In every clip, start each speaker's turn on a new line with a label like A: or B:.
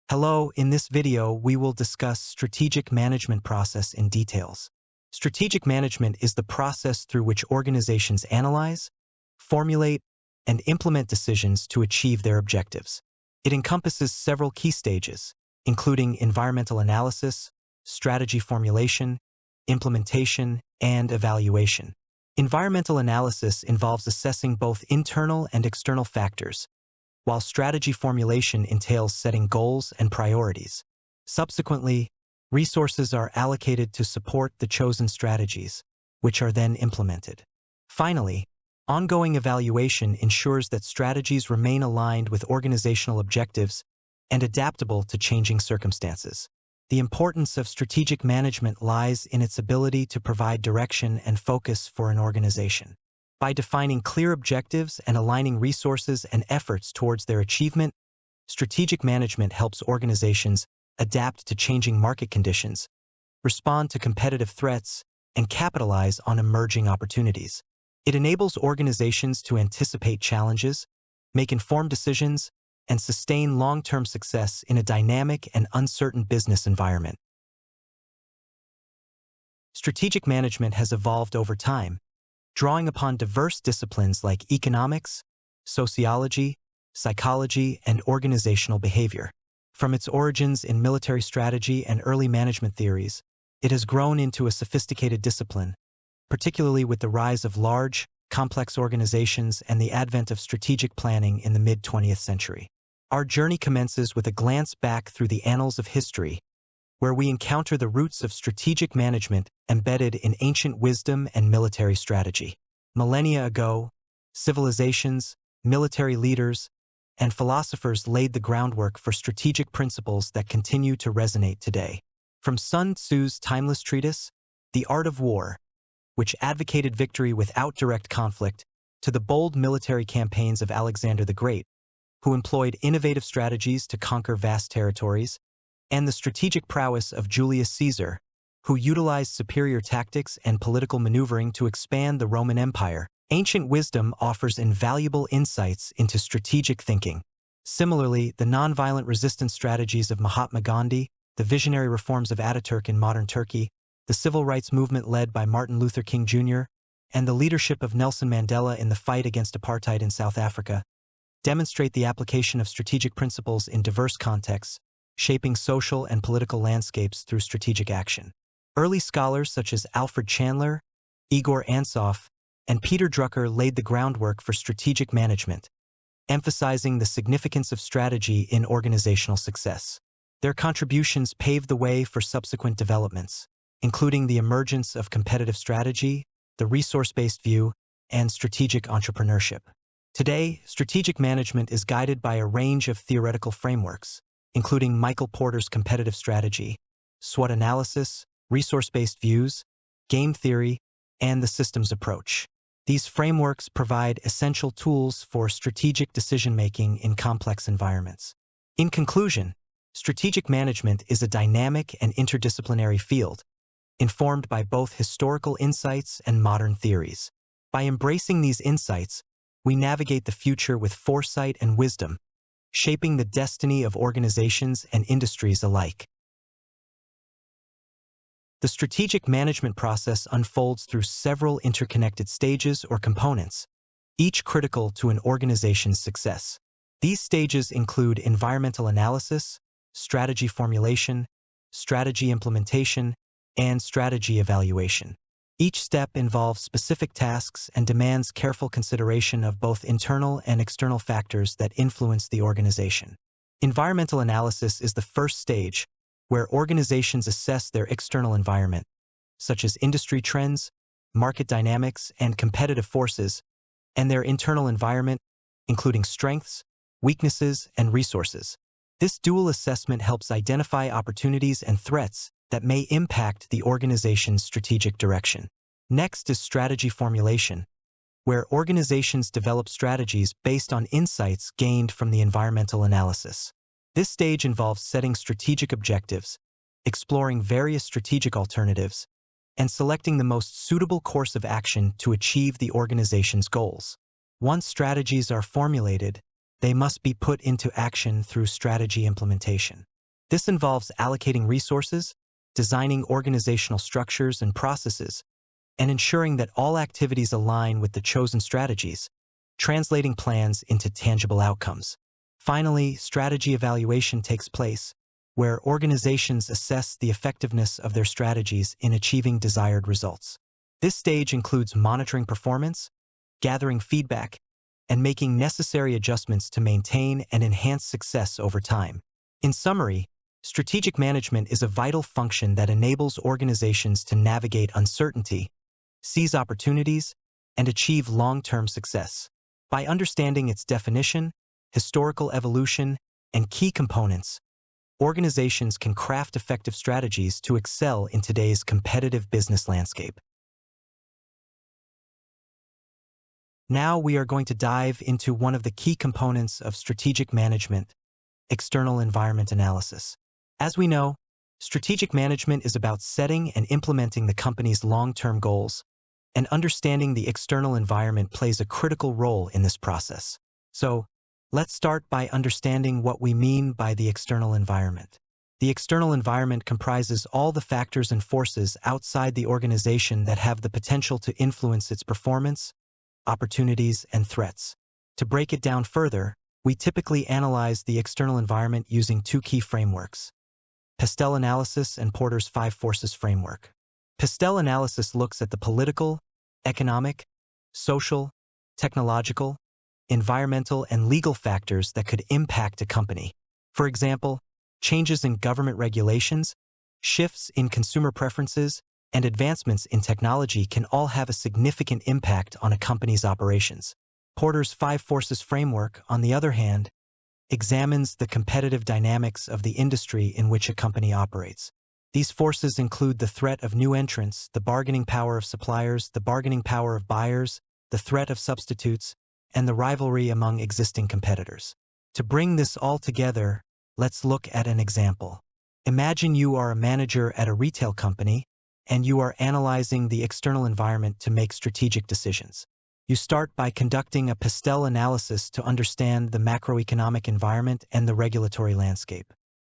A: Hello, in this video, we will discuss strategic management process in details. Strategic management is the process through which organizations analyze, formulate, and implement decisions to achieve their objectives. It encompasses several key stages, including environmental analysis, strategy formulation, implementation, and evaluation. Environmental analysis involves assessing both internal and external factors, while strategy formulation entails setting goals and priorities. Subsequently, resources are allocated to support the chosen strategies, which are then implemented. Finally, ongoing evaluation ensures that strategies remain aligned with organizational objectives and adaptable to changing circumstances. The importance of strategic management lies in its ability to provide direction and focus for an organization. By defining clear objectives and aligning resources and efforts towards their achievement, strategic management helps organizations adapt to changing market conditions, respond to competitive threats, and capitalize on emerging opportunities. It enables organizations to anticipate challenges, make informed decisions, and sustain long-term success in a dynamic and uncertain business environment. Strategic management has evolved over time, drawing upon diverse disciplines like economics, sociology, psychology, and organizational behavior. From its origins in military strategy and early management theories, it has grown into a sophisticated discipline, particularly with the rise of large, complex organizations and the advent of strategic planning in the mid-20th century. Our journey commences with a glance back through the annals of history, where we encounter the roots of strategic management embedded in ancient wisdom and military strategy. Millennia ago, civilizations, military leaders, and philosophers laid the groundwork for strategic principles that continue to resonate today. From Sun Tzu's timeless treatise, The Art of War, which advocated victory without direct conflict, to the bold military campaigns of Alexander the Great, who employed innovative strategies to conquer vast territories, and the strategic prowess of Julius Caesar, who utilized superior tactics and political maneuvering to expand the Roman Empire. Ancient wisdom offers invaluable insights into strategic thinking. Similarly, the nonviolent resistance strategies of Mahatma Gandhi, the visionary reforms of Ataturk in modern Turkey, the civil rights movement led by Martin Luther King Jr., and the leadership of Nelson Mandela in the fight against apartheid in South Africa, demonstrate the application of strategic principles in diverse contexts, shaping social and political landscapes through strategic action. Early scholars such as Alfred Chandler, Igor Ansoff, and Peter Drucker laid the groundwork for strategic management, emphasizing the significance of strategy in organizational success. Their contributions paved the way for subsequent developments, including the emergence of competitive strategy, the resource-based view, and strategic entrepreneurship. Today, strategic management is guided by a range of theoretical frameworks, including Michael Porter's competitive strategy, SWOT analysis, resource-based views, game theory, and the systems approach. These frameworks provide essential tools for strategic decision-making in complex environments. In conclusion, strategic management is a dynamic and interdisciplinary field, informed by both historical insights and modern theories. By embracing these insights, we navigate the future with foresight and wisdom, shaping the destiny of organizations and industries alike. The strategic management process unfolds through several interconnected stages or components, each critical to an organization's success. These stages include environmental analysis, strategy formulation, strategy implementation, and strategy evaluation. Each step involves specific tasks and demands careful consideration of both internal and external factors that influence the organization. Environmental analysis is the first stage, where organizations assess their external environment, such as industry trends, market dynamics, and competitive forces, and their internal environment, including strengths, weaknesses, and resources. This dual assessment helps identify opportunities and threats that may impact the organization's strategic direction. Next is strategy formulation, where organizations develop strategies based on insights gained from the environmental analysis. This stage involves setting strategic objectives, exploring various strategic alternatives, and selecting the most suitable course of action to achieve the organization's goals. Once strategies are formulated, they must be put into action through strategy implementation. This involves allocating resources, designing organizational structures and processes, and ensuring that all activities align with the chosen strategies, translating plans into tangible outcomes. Finally, strategy evaluation takes place, where organizations assess the effectiveness of their strategies in achieving desired results. This stage includes monitoring performance, gathering feedback, and making necessary adjustments to maintain and enhance success over time. In summary, strategic management is a vital function that enables organizations to navigate uncertainty, seize opportunities, and achieve long-term success. By understanding its definition, historical evolution, and key components, organizations can craft effective strategies to excel in today's competitive business landscape. Now we are going to dive into one of the key components of strategic management, external environment analysis. As we know, strategic management is about setting and implementing the company's long-term goals, and understanding the external environment plays a critical role in this process. So, let's start by understanding what we mean by the external environment. The external environment comprises all the factors and forces outside the organization that have the potential to influence its performance, opportunities, and threats. To break it down further, we typically analyze the external environment using two key frameworks: Pastel analysis and Porter's 5 forces framework. Pastel analysis looks at the political, economic, social, technological, environmental, and legal factors that could impact a company. For example, changes in government regulations, shifts in consumer preferences, and advancements in technology can all have a significant impact on a company's operations. Porter's 5 forces framework, on the other hand, examines the competitive dynamics of the industry in which a company operates. These forces include the threat of new entrants, the bargaining power of suppliers, the bargaining power of buyers, the threat of substitutes, and the rivalry among existing competitors. To bring this all together, let's look at an example. Imagine you are a manager at a retail company, and you are analyzing the external environment to make strategic decisions. You start by conducting a Pastel analysis to understand the macroeconomic environment and the regulatory landscape.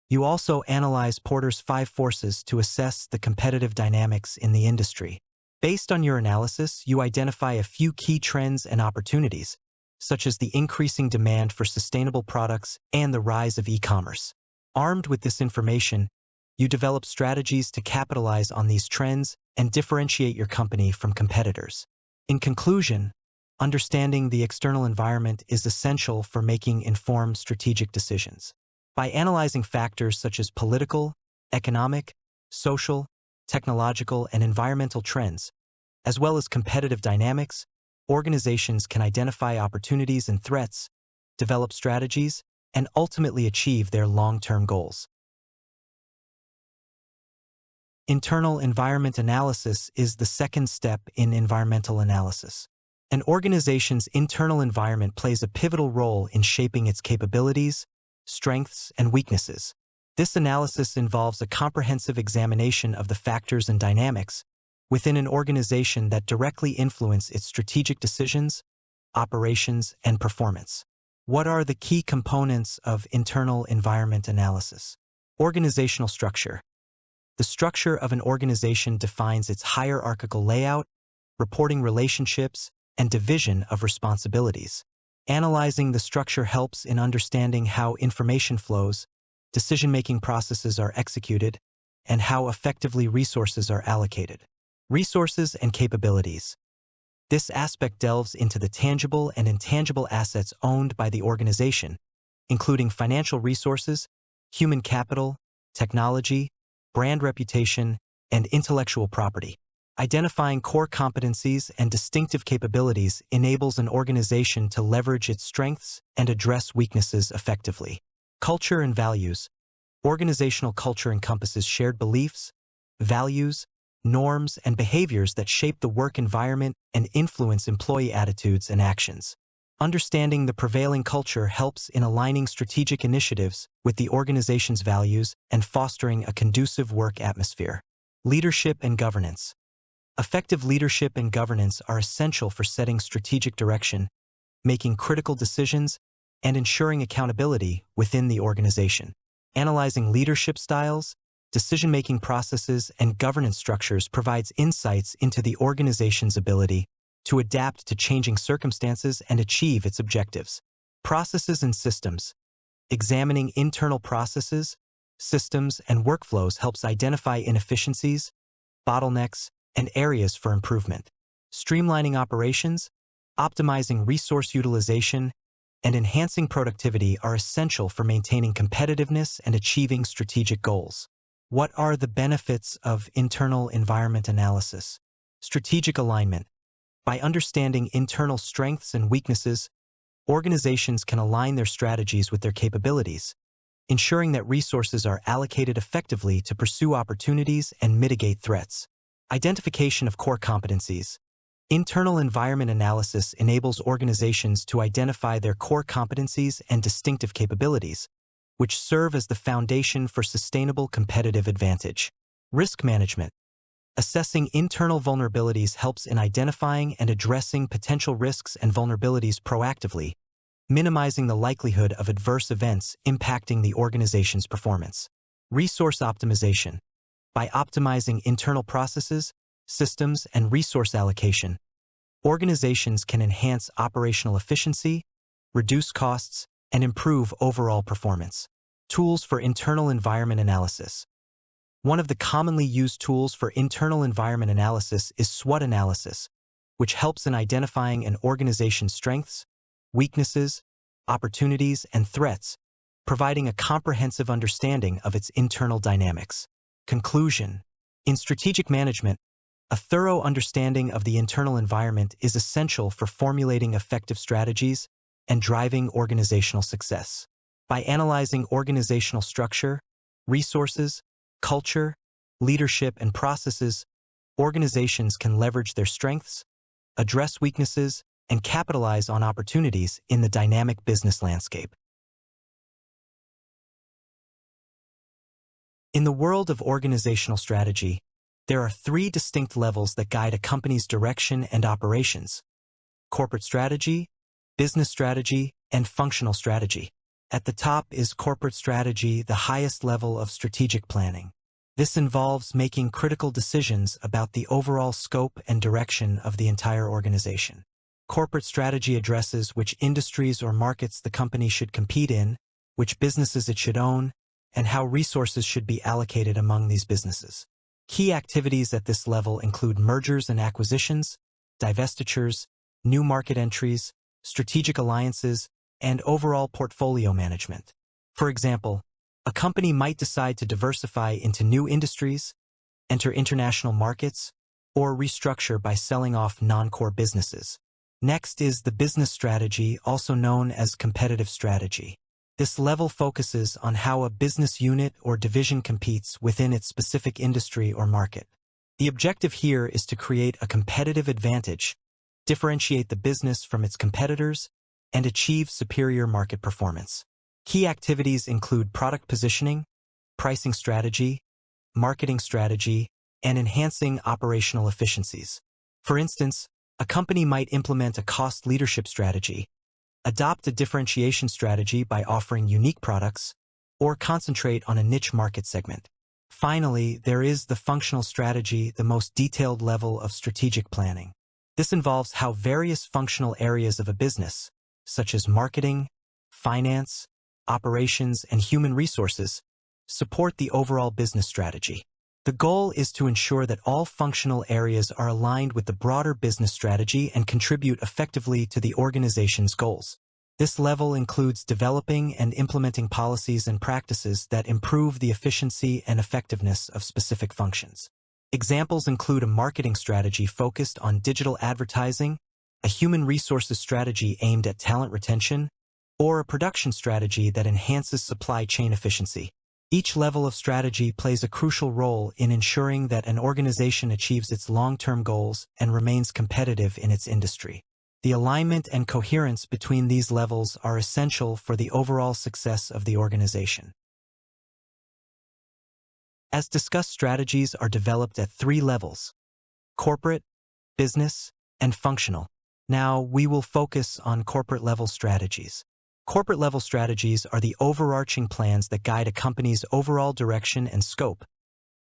A: You also analyze Porter's 5 forces to assess the competitive dynamics in the industry. Based on your analysis, you identify a few key trends and opportunities, such as the increasing demand for sustainable products and the rise of e-commerce. Armed with this information, you develop strategies to capitalize on these trends and differentiate your company from competitors. In conclusion, understanding the external environment is essential for making informed strategic decisions. By analyzing factors such as political, economic, social, technological, and environmental trends, as well as competitive dynamics, organizations can identify opportunities and threats, develop strategies, and ultimately achieve their long-term goals. Internal environment analysis is the second step in environmental analysis. An organization's internal environment plays a pivotal role in shaping its capabilities, strengths, and weaknesses. This analysis involves a comprehensive examination of the factors and dynamics within an organization that directly influence its strategic decisions, operations, and performance. What are the key components of internal environment analysis? Organizational structure. The structure of an organization defines its hierarchical layout, reporting relationships, and division of responsibilities. Analyzing the structure helps in understanding how information flows, decision-making processes are executed, and how effectively resources are allocated. Resources and capabilities. This aspect delves into the tangible and intangible assets owned by the organization, including financial resources, human capital, technology, brand reputation, and intellectual property. Identifying core competencies and distinctive capabilities enables an organization to leverage its strengths and address weaknesses effectively. Culture and values. Organizational culture encompasses shared beliefs, values, norms, and behaviors that shape the work environment and influence employee attitudes and actions. Understanding the prevailing culture helps in aligning strategic initiatives with the organization's values and fostering a conducive work atmosphere. Leadership and governance. Effective leadership and governance are essential for setting strategic direction, making critical decisions, and ensuring accountability within the organization. Analyzing leadership styles, decision-making processes, and governance structures provides insights into the organization's ability to adapt to changing circumstances and achieve its objectives. Processes and systems. Examining internal processes, systems, and workflows helps identify inefficiencies, bottlenecks, and areas for improvement. Streamlining operations, optimizing resource utilization, and enhancing productivity are essential for maintaining competitiveness and achieving strategic goals. What are the benefits of internal environment analysis? Strategic alignment. By understanding internal strengths and weaknesses, organizations can align their strategies with their capabilities, ensuring that resources are allocated effectively to pursue opportunities and mitigate threats. Identification of core competencies. Internal environment analysis enables organizations to identify their core competencies and distinctive capabilities, which serve as the foundation for sustainable competitive advantage. Risk management. Assessing internal vulnerabilities helps in identifying and addressing potential risks and vulnerabilities proactively, minimizing the likelihood of adverse events impacting the organization's performance. Resource optimization. By optimizing internal processes, systems, and resource allocation, organizations can enhance operational efficiency, reduce costs, and improve overall performance. Tools for internal environment analysis. One of the commonly used tools for internal environment analysis is SWOT analysis, which helps in identifying an organization's strengths, weaknesses, opportunities, and threats, providing a comprehensive understanding of its internal dynamics. Conclusion. In strategic management, a thorough understanding of the internal environment is essential for formulating effective strategies and driving organizational success. By analyzing organizational structure, resources, culture, leadership, and processes, organizations can leverage their strengths, address weaknesses, and capitalize on opportunities in the dynamic business landscape. In the world of organizational strategy, there are three distinct levels that guide a company's direction and operations: corporate strategy, business strategy, and functional strategy. At the top is corporate strategy, the highest level of strategic planning. This involves making critical decisions about the overall scope and direction of the entire organization. Corporate strategy addresses which industries or markets the company should compete in, which businesses it should own, and how resources should be allocated among these businesses. Key activities at this level include mergers and acquisitions, divestitures, new market entries, strategic alliances, and overall portfolio management. For example, a company might decide to diversify into new industries, enter international markets, or restructure by selling off non-core businesses. Next is the business strategy, also known as competitive strategy. This level focuses on how a business unit or division competes within its specific industry or market. The objective here is to create a competitive advantage, differentiate the business from its competitors, and achieve superior market performance. Key activities include product positioning, pricing strategy, marketing strategy, and enhancing operational efficiencies. For instance, a company might implement a cost leadership strategy, adopt a differentiation strategy by offering unique products, or concentrate on a niche market segment. Finally, there is the functional strategy, the most detailed level of strategic planning. This involves how various functional areas of a business, such as marketing, finance, operations, and human resources, support the overall business strategy. The goal is to ensure that all functional areas are aligned with the broader business strategy and contribute effectively to the organization's goals. This level includes developing and implementing policies and practices that improve the efficiency and effectiveness of specific functions. Examples include a marketing strategy focused on digital advertising, a human resources strategy aimed at talent retention, or a production strategy that enhances supply chain efficiency. Each level of strategy plays a crucial role in ensuring that an organization achieves its long-term goals and remains competitive in its industry. The alignment and coherence between these levels are essential for the overall success of the organization. As discussed, strategies are developed at three levels: corporate, business, and functional. Now, we will focus on corporate-level strategies. Corporate-level strategies are the overarching plans that guide a company's overall direction and scope,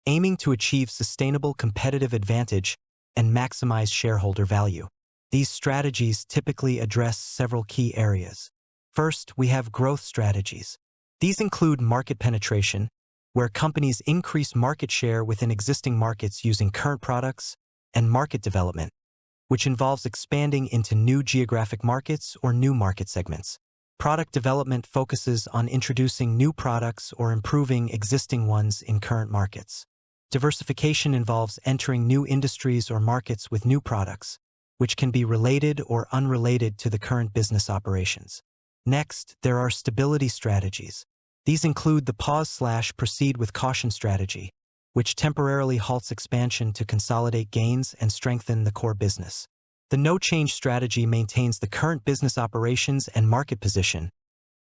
A: aiming to achieve sustainable competitive advantage and maximize shareholder value. These strategies typically address several key areas. First, we have growth strategies. These include market penetration, where companies increase market share within existing markets using current products, and market development, which involves expanding into new geographic markets or new market segments. Product development focuses on introducing new products or improving existing ones in current markets. Diversification involves entering new industries or markets with new products, which can be related or unrelated to the current business operations. Next, there are stability strategies. These include the pause/proceed with caution strategy, which temporarily halts expansion to consolidate gains and strengthen the core business. The no-change strategy maintains the current business operations and market position,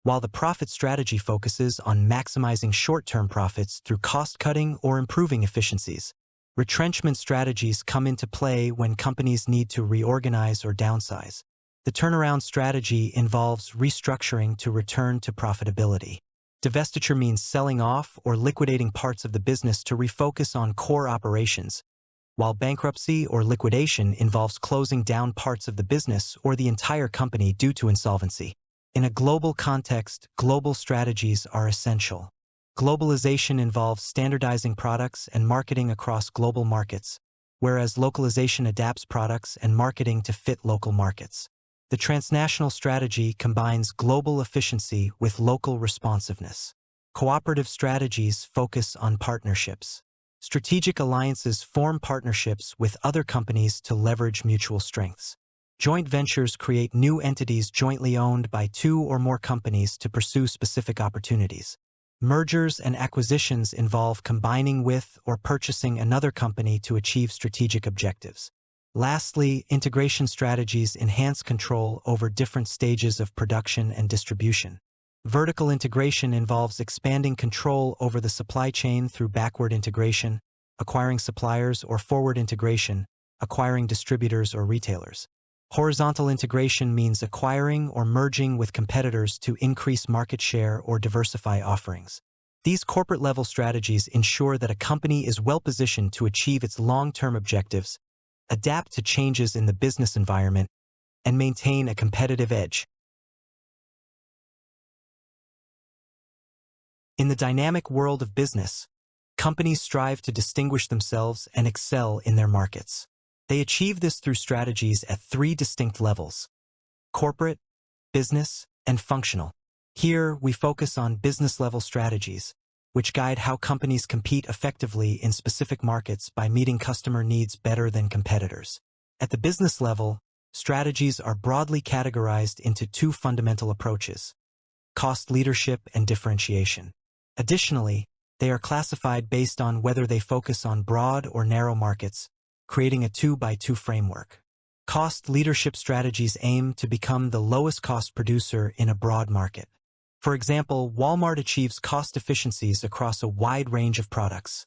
A: while the profit strategy focuses on maximizing short-term profits through cost-cutting or improving efficiencies. Retrenchment strategies come into play when companies need to reorganize or downsize. The turnaround strategy involves restructuring to return to profitability. Divestiture means selling off or liquidating parts of the business to refocus on core operations, while bankruptcy or liquidation involves closing down parts of the business or the entire company due to insolvency. In a global context, global strategies are essential. Globalization involves standardizing products and marketing across global markets, whereas localization adapts products and marketing to fit local markets. The transnational strategy combines global efficiency with local responsiveness. Cooperative strategies focus on partnerships. Strategic alliances form partnerships with other companies to leverage mutual strengths. Joint ventures create new entities jointly owned by two or more companies to pursue specific opportunities. Mergers and acquisitions involve combining with or purchasing another company to achieve strategic objectives. Lastly, integration strategies enhance control over different stages of production and distribution. Vertical integration involves expanding control over the supply chain through backward integration, acquiring suppliers, or forward integration, acquiring distributors or retailers. Horizontal integration means acquiring or merging with competitors to increase market share or diversify offerings. These corporate-level strategies ensure that a company is well-positioned to achieve its long-term objectives, adapt to changes in the business environment, and maintain a competitive edge. In the dynamic world of business, companies strive to distinguish themselves and excel in their markets. They achieve this through strategies at three distinct levels: corporate, business, and functional. Here, we focus on business-level strategies, which guide how companies compete effectively in specific markets by meeting customer needs better than competitors. At the business level, strategies are broadly categorized into two fundamental approaches: cost leadership and differentiation. Additionally, they are classified based on whether they focus on broad or narrow markets, creating a 2x2 framework. Cost leadership strategies aim to become the lowest cost producer in a broad market. For example, Walmart achieves cost efficiencies across a wide range of products,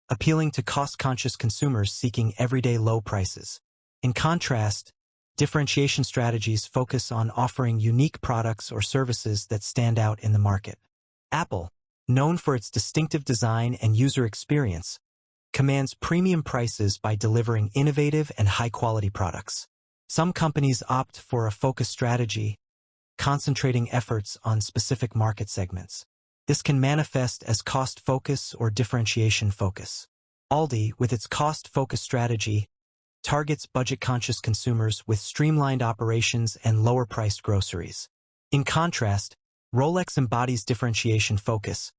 A: appealing to cost-conscious consumers seeking everyday low prices. In contrast, differentiation strategies focus on offering unique products or services that stand out in the market. Apple, known for its distinctive design and user experience, commands premium prices by delivering innovative and high-quality products. Some companies opt for a focused strategy, concentrating efforts on specific market segments. This can manifest as cost focus or differentiation focus. Aldi, with its cost-focused strategy, targets budget-conscious consumers with streamlined operations and lower-priced groceries. In contrast, Rolex embodies differentiation focus,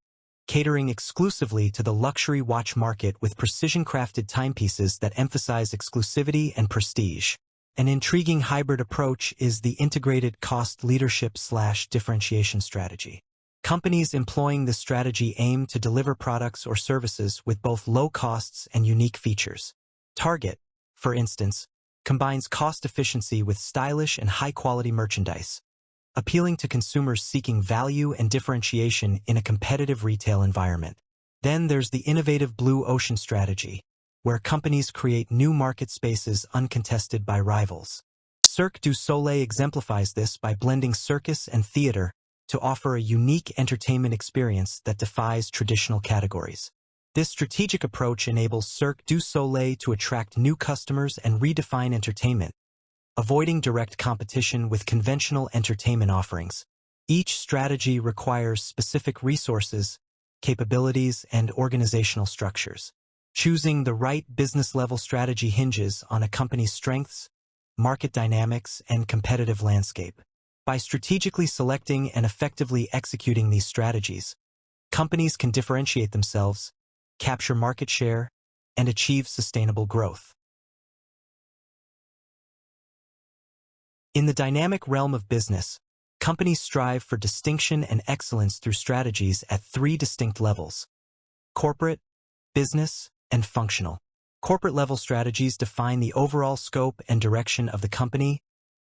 A: catering exclusively to the luxury watch market with precision-crafted timepieces that emphasize exclusivity and prestige. An intriguing hybrid approach is the integrated cost leadership/differentiation strategy. Companies employing this strategy aim to deliver products or services with both low costs and unique features. Target, for instance, combines cost efficiency with stylish and high-quality merchandise, appealing to consumers seeking value and differentiation in a competitive retail environment. Then there's the innovative blue ocean strategy, where companies create new market spaces uncontested by rivals. Cirque du Soleil exemplifies this by blending circus and theater to offer a unique entertainment experience that defies traditional categories. This strategic approach enables Cirque du Soleil to attract new customers and redefine entertainment, avoiding direct competition with conventional entertainment offerings. Each strategy requires specific resources, capabilities, and organizational structures. Choosing the right business-level strategy hinges on a company's strengths, market dynamics, and competitive landscape. By strategically selecting and effectively executing these strategies, companies can differentiate themselves, capture market share, and achieve sustainable growth. In the dynamic realm of business, companies strive for distinction and excellence through strategies at three distinct levels: corporate, business, and functional. Corporate-level strategies define the overall scope and direction of the company.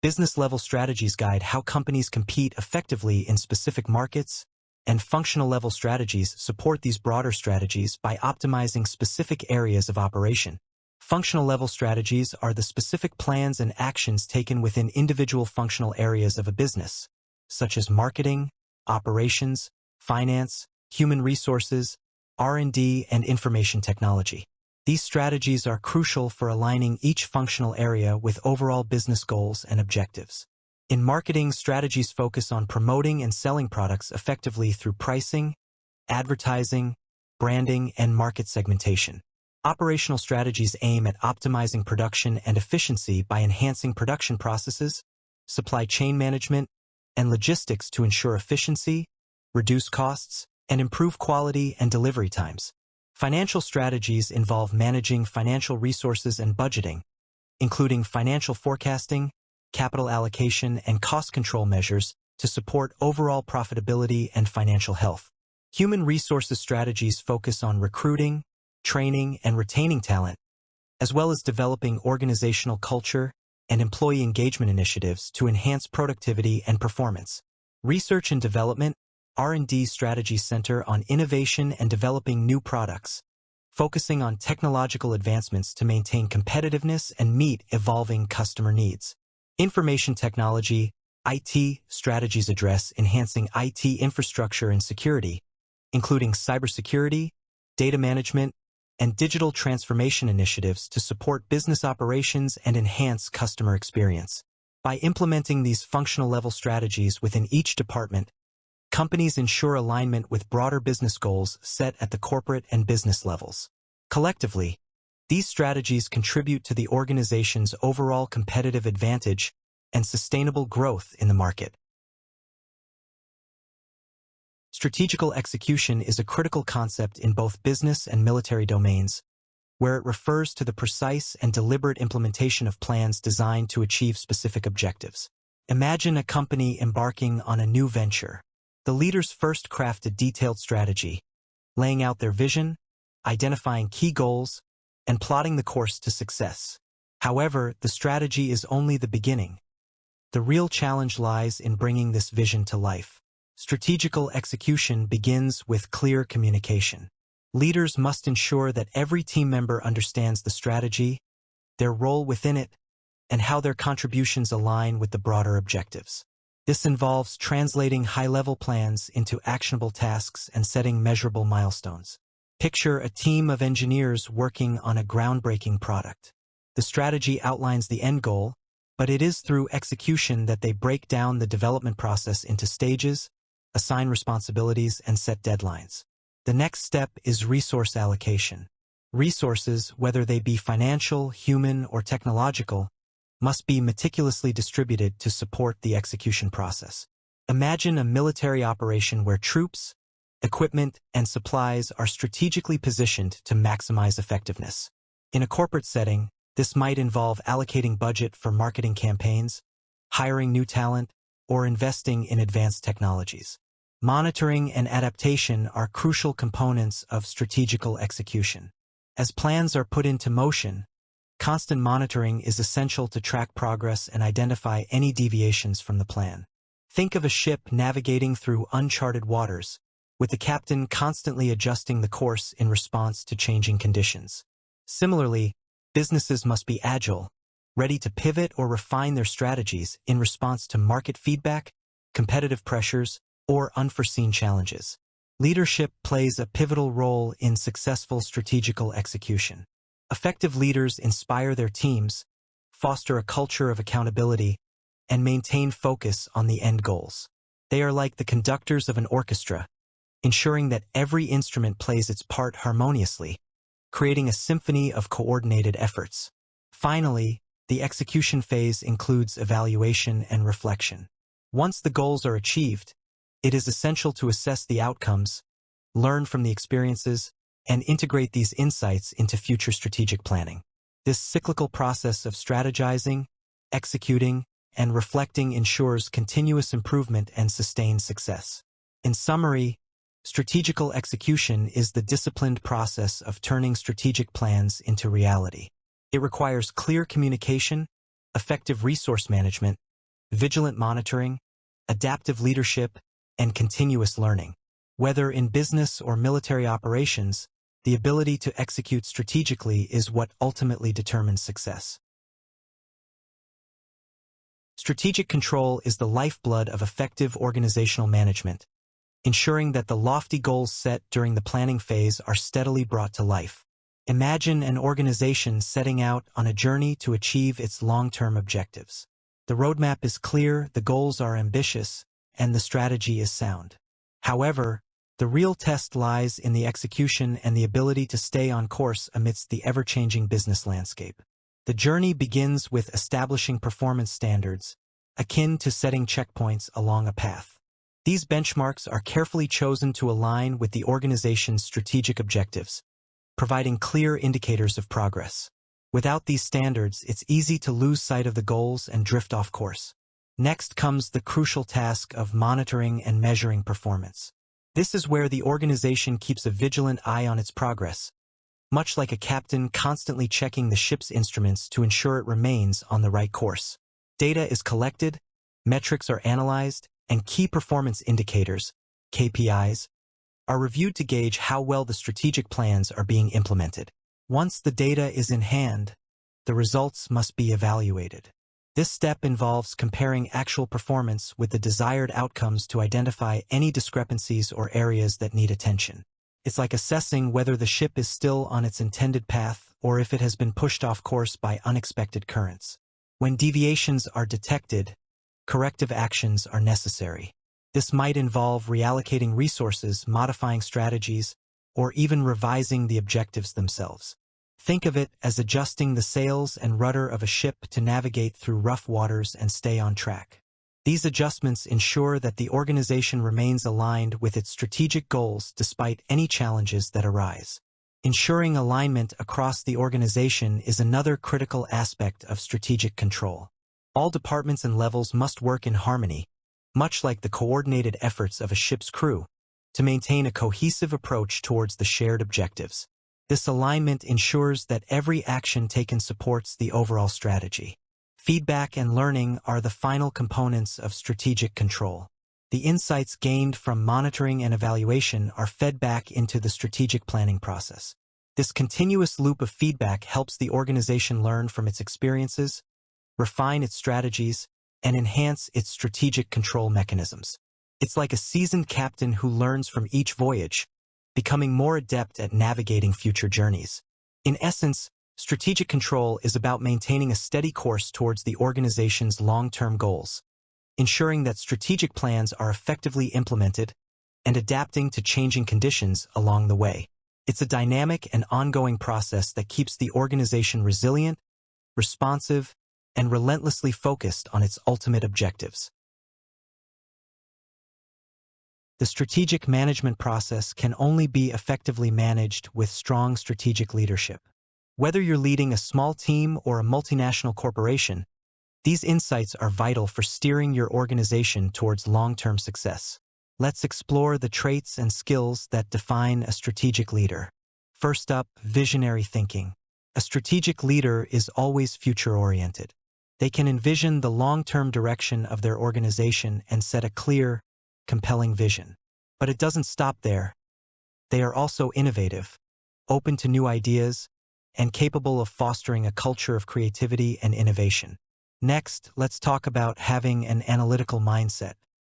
A: Business-level strategies guide how companies compete effectively in specific markets, and functional-level strategies support these broader strategies by optimizing specific areas of operation. Functional-level strategies are the specific plans and actions taken within individual functional areas of a business, such as marketing, operations, finance, human resources, R&D, and information technology. These strategies are crucial for aligning each functional area with overall business goals and objectives. In marketing, strategies focus on promoting and selling products effectively through pricing, advertising, branding, and market segmentation. Operational strategies aim at optimizing production and efficiency by enhancing production processes, supply chain management, and logistics to ensure efficiency, reduce costs, and improve quality and delivery times. Financial strategies involve managing financial resources and budgeting, including financial forecasting, capital allocation, and cost control measures to support overall profitability and financial health. Human resources strategies focus on recruiting, training, and retaining talent, as well as developing organizational culture and employee engagement initiatives to enhance productivity and performance. Research and development, R&D strategies center on innovation and developing new products, focusing on technological advancements to maintain competitiveness and meet evolving customer needs. Information technology, IT strategies address enhancing IT infrastructure and security, including cybersecurity, data management, and digital transformation initiatives to support business operations and enhance customer experience. By implementing these functional-level strategies within each department, companies ensure alignment with broader business goals set at the corporate and business levels. Collectively, these strategies contribute to the organization's overall competitive advantage and sustainable growth in the market. Strategical execution is a critical concept in both business and military domains, where it refers to the precise and deliberate implementation of plans designed to achieve specific objectives. Imagine a company embarking on a new venture. The leaders first craft a detailed strategy, laying out their vision, identifying key goals, and plotting the course to success. However, the strategy is only the beginning. The real challenge lies in bringing this vision to life. Strategical execution begins with clear communication. Leaders must ensure that every team member understands the strategy, their role within it, and how their contributions align with the broader objectives. This involves translating high-level plans into actionable tasks and setting measurable milestones. Picture a team of engineers working on a groundbreaking product. The strategy outlines the end goal, but it is through execution that they break down the development process into stages, assign responsibilities, and set deadlines. The next step is resource allocation. Resources, whether they be financial, human, or technological, must be meticulously distributed to support the execution process. Imagine a military operation where troops, equipment, and supplies are strategically positioned to maximize effectiveness. In a corporate setting, this might involve allocating budget for marketing campaigns, hiring new talent, or investing in advanced technologies. Monitoring and adaptation are crucial components of strategical execution. As plans are put into motion, constant monitoring is essential to track progress and identify any deviations from the plan. Think of a ship navigating through uncharted waters, with the captain constantly adjusting the course in response to changing conditions. Similarly, businesses must be agile, ready to pivot or refine their strategies in response to market feedback, competitive pressures, or unforeseen challenges. Leadership plays a pivotal role in successful strategical execution. Effective leaders inspire their teams, foster a culture of accountability, and maintain focus on the end goals. They are like the conductors of an orchestra, ensuring that every instrument plays its part harmoniously, creating a symphony of coordinated efforts. Finally, the execution phase includes evaluation and reflection. Once the goals are achieved, it is essential to assess the outcomes, learn from the experiences, and integrate these insights into future strategic planning. This cyclical process of strategizing, executing, and reflecting ensures continuous improvement and sustained success. In summary, strategical execution is the disciplined process of turning strategic plans into reality. It requires clear communication, effective resource management, vigilant monitoring, adaptive leadership, and continuous learning. Whether in business or military operations, the ability to execute strategically is what ultimately determines success. Strategic control is the lifeblood of effective organizational management, ensuring that the lofty goals set during the planning phase are steadily brought to life. Imagine an organization setting out on a journey to achieve its long-term objectives. The roadmap is clear, the goals are ambitious, and the strategy is sound. However, the real test lies in the execution and the ability to stay on course amidst the ever-changing business landscape. The journey begins with establishing performance standards, akin to setting checkpoints along a path. These benchmarks are carefully chosen to align with the organization's strategic objectives, providing clear indicators of progress. Without these standards, it's easy to lose sight of the goals and drift off course. Next comes the crucial task of monitoring and measuring performance. This is where the organization keeps a vigilant eye on its progress, much like a captain constantly checking the ship's instruments to ensure it remains on the right course. Data is collected, metrics are analyzed, and key performance indicators, KPIs, are reviewed to gauge how well the strategic plans are being implemented. Once the data is in hand, the results must be evaluated. This step involves comparing actual performance with the desired outcomes to identify any discrepancies or areas that need attention. It's like assessing whether the ship is still on its intended path or if it has been pushed off course by unexpected currents. When deviations are detected, corrective actions are necessary. This might involve reallocating resources, modifying strategies, or even revising the objectives themselves. Think of it as adjusting the sails and rudder of a ship to navigate through rough waters and stay on track. These adjustments ensure that the organization remains aligned with its strategic goals despite any challenges that arise. Ensuring alignment across the organization is another critical aspect of strategic control. All departments and levels must work in harmony, much like the coordinated efforts of a ship's crew, to maintain a cohesive approach towards the shared objectives. This alignment ensures that every action taken supports the overall strategy. Feedback and learning are the final components of strategic control. The insights gained from monitoring and evaluation are fed back into the strategic planning process. This continuous loop of feedback helps the organization learn from its experiences, refine its strategies, and enhance its strategic control mechanisms. It's like a seasoned captain who learns from each voyage, becoming more adept at navigating future journeys. In essence, strategic control is about maintaining a steady course towards the organization's long-term goals, ensuring that strategic plans are effectively implemented, and adapting to changing conditions along the way. It's a dynamic and ongoing process that keeps the organization resilient, responsive, and relentlessly focused on its ultimate objectives. The strategic management process can only be effectively managed with strong strategic leadership. Whether you're leading a small team or a multinational corporation, these insights are vital for steering your organization towards long-term success. Let's explore the traits and skills that define a strategic leader. First up, visionary thinking. A strategic leader is always future-oriented. They can envision the long-term direction of their organization and set a clear, compelling vision. But it doesn't stop there. They are also innovative, open to new ideas, and capable of fostering a culture of creativity and innovation. Next, let's talk about having an analytical mindset.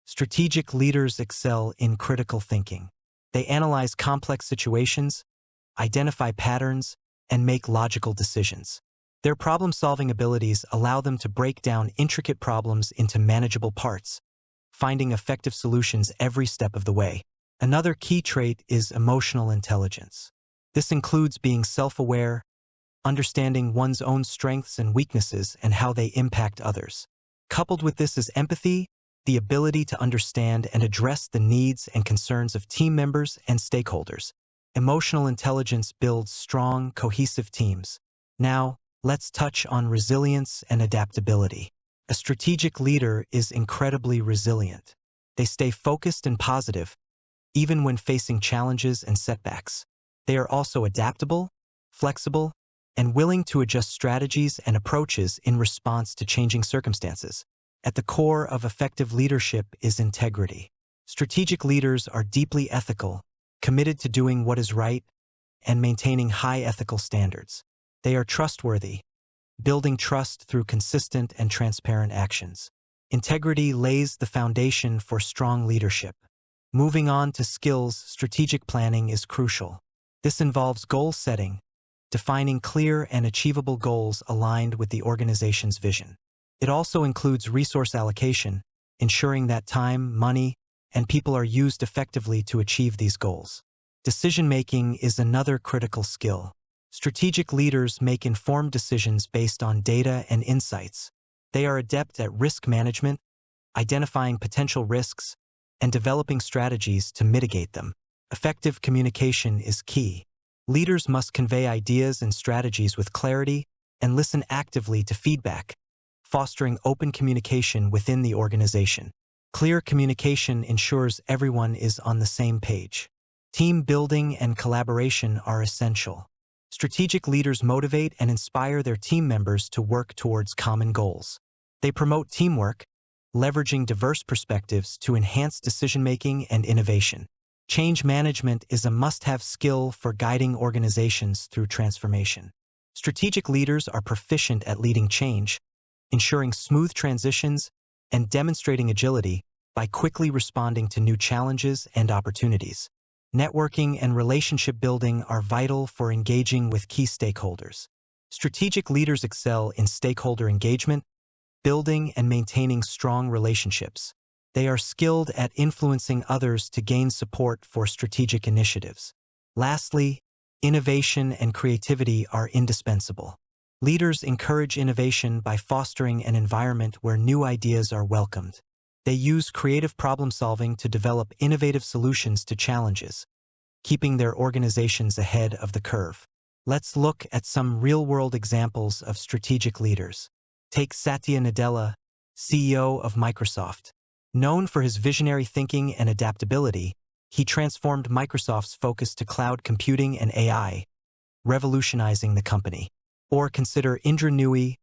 A: Strategic leaders excel in critical thinking. They analyze complex situations, identify patterns, and make logical decisions. Their problem-solving abilities allow them to break down intricate problems into manageable parts, finding effective solutions every step of the way. Another key trait is emotional intelligence. This includes being self-aware, understanding one's own strengths and weaknesses and how they impact others. Coupled with this is empathy, the ability to understand and address the needs and concerns of team members and stakeholders. Emotional intelligence builds strong, cohesive teams. Now, let's touch on resilience and adaptability. A strategic leader is incredibly resilient. They stay focused and positive, even when facing challenges and setbacks. They are also adaptable, flexible, and willing to adjust strategies and approaches in response to changing circumstances. At the core of effective leadership is integrity. Strategic leaders are deeply ethical, committed to doing what is right, and maintaining high ethical standards. They are trustworthy, building trust through consistent and transparent actions. Integrity lays the foundation for strong leadership. Moving on to skills, strategic planning is crucial. This involves goal setting, defining clear and achievable goals aligned with the organization's vision. It also includes resource allocation, ensuring that time, money, and people are used effectively to achieve these goals. Decision-making is another critical skill. Strategic leaders make informed decisions based on data and insights. They are adept at risk management, identifying potential risks, and developing strategies to mitigate them. Effective communication is key. Leaders must convey ideas and strategies with clarity and listen actively to feedback, fostering open communication within the organization. Clear communication ensures everyone is on the same page. Team building and collaboration are essential. Strategic leaders motivate and inspire their team members to work towards common goals. They promote teamwork, leveraging diverse perspectives to enhance decision-making and innovation. Change management is a must-have skill for guiding organizations through transformation. Strategic leaders are proficient at leading change, ensuring smooth transitions, and demonstrating agility by quickly responding to new challenges and opportunities. Networking and relationship building are vital for engaging with key stakeholders. Strategic leaders excel in stakeholder engagement, building and maintaining strong relationships. They are skilled at influencing others to gain support for strategic initiatives. Lastly, innovation and creativity are indispensable. Leaders encourage innovation by fostering an environment where new ideas are welcomed. They use creative problem-solving to develop innovative solutions to challenges, keeping their organizations ahead of the curve. Let's look at some real-world examples of strategic leaders. Take Satya Nadella, CEO of Microsoft. Known for his visionary thinking and adaptability, he transformed Microsoft's focus to cloud computing and AI, revolutionizing the company. Or consider Indra Nooyi,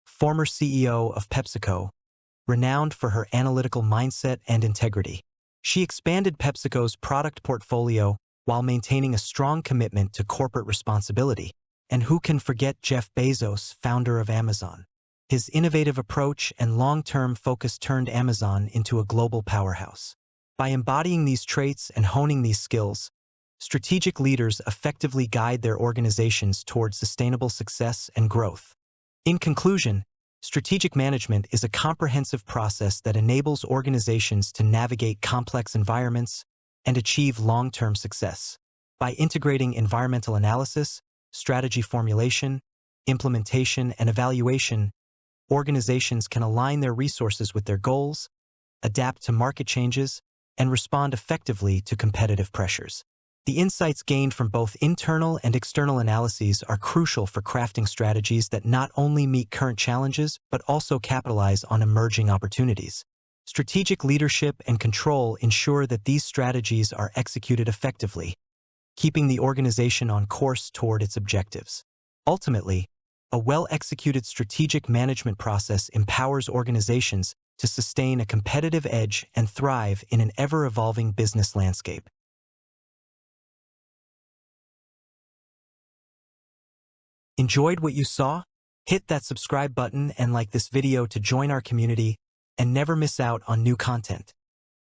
A: former CEO of PepsiCo, renowned for her analytical mindset and integrity. She expanded PepsiCo's product portfolio while maintaining a strong commitment to corporate responsibility. And who can forget Jeff Bezos, founder of Amazon? His innovative approach and long-term focus turned Amazon into a global powerhouse. By embodying these traits and honing these skills, strategic leaders effectively guide their organizations towards sustainable success and growth. In conclusion, strategic management is a comprehensive process that enables organizations to navigate complex environments and achieve long-term success. By integrating environmental analysis, strategy formulation, implementation, and evaluation, organizations can align their resources with their goals, adapt to market changes, and respond effectively to competitive pressures. The insights gained from both internal and external analyses are crucial for crafting strategies that not only meet current challenges but also capitalize on emerging opportunities. Strategic leadership and control ensure that these strategies are executed effectively, keeping the organization on course toward its objectives. Ultimately, a well-executed strategic management process empowers organizations to sustain a competitive edge and thrive in an ever-evolving business landscape. Enjoyed what you saw? Hit that subscribe button and like this video to join our community and never miss out on new content.